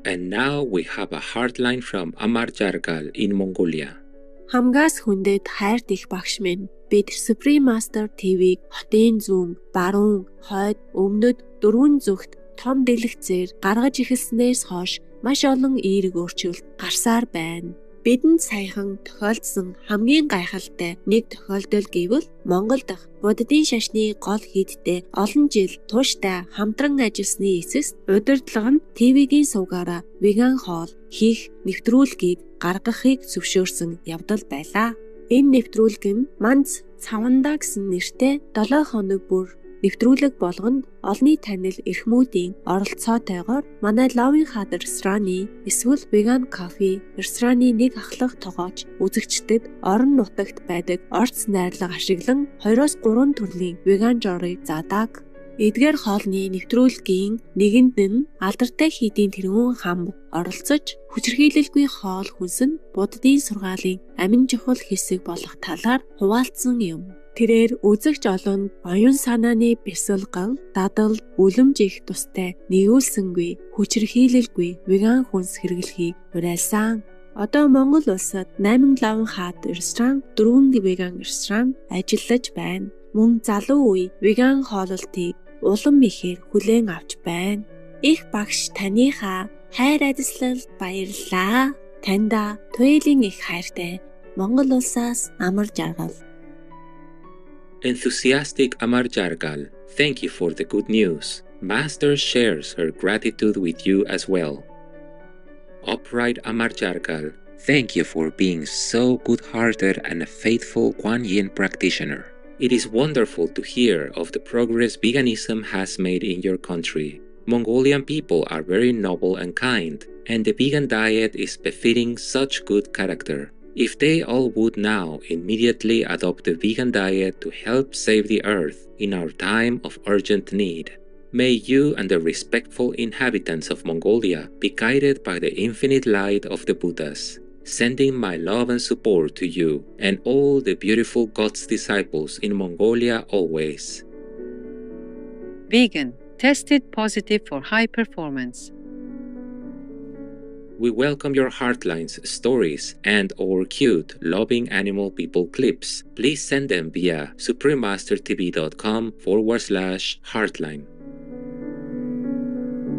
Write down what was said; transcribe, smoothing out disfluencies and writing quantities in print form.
And now we have a heartline from Amar Jargal in Mongolia. Хамгаас хүндэт хайрт их багш минь бид Supreme Master TV-г хотын зүүн, баруун, хойд, өмнөд дөрвөн зүгт том дэлгэцээр гаргаж эхэлснээс хойш маш олон эерэг өөрчлөлт гарсаар байна. Бидэнд саяхан тохиолдсон хамгийн гайхалтай нэг тохиолдол гэвэл Монгол дахь буддын шашны гол хийдтэй олон жил тууштай хамтран ажилласны эцэст удирдлага нь ТV-гийн сувгаараа веган хоол хийх нэвтрүүлгийг гаргахыг зөвшөөрсөн явдал байлаа. Энэ нэвтрүүлэг нь Манц Цавандаа гэсэн нэртэй 7 хоног бүр нэвтрүүлэг болгонд олонний танил эрхмүүдийн оролцоотойгоор манай Loving Heart рестораны эсвэл Vegan Coffee рестораны нэг ахлах тогооч үзэгчдэд орон нутагт байдаг орц найрлага ашиглан 2-3 төрлийн веган жорыг заадаг. Эдгээр хоолны нэвтрүүлгийн нэгэнд нь алдартай хийдийн тэргүүн хам оролцож хүчирхийлэлгүй хоол хүнс нь буддын сургаалын амин чухал хэсэг болох талаар хуваалцсан юм. Тэрээр үзэгч олон оюун санааны бясалгал, дадал, үлэмж их тустай нэгүүлсэнгүй, хүчирхийлэлгүй веган хүнс хэрэглэхийг уриалсан. Одоо Монгол улсад 8 Loving Heart ресторан, 4 веган ресторан ажиллаж байна. Мөн залуу үе веган хооллолтыг улам ихээр хүлээн авч байна. Их багш таныхаа хайр ажлалд баярлалаа. Таньда туйлын их хайртай Монгол улсаас Амар Жаргал. Enthusiastic Amar Jargal, thank you for the good news. Master shares her gratitude with you as well. Upright Amar Jargal, thank you for being so good-hearted and a faithful Kuan Yin practitioner. It is wonderful to hear of the progress veganism has made in your country. Mongolian people are very noble and kind, and the vegan diet is befitting such good character. If they all would now immediately adopt the vegan diet to help save the earth in our time of urgent need, may you and the respectful inhabitants of Mongolia be guided by the infinite light of the Buddhas, sending my love and support to you and all the beautiful God's disciples in Mongolia always. Vegan, tested positive for high performance. We welcome your heartlines, stories, and or cute, loving animal people clips. Please send them via suprememastertv.com/heartline.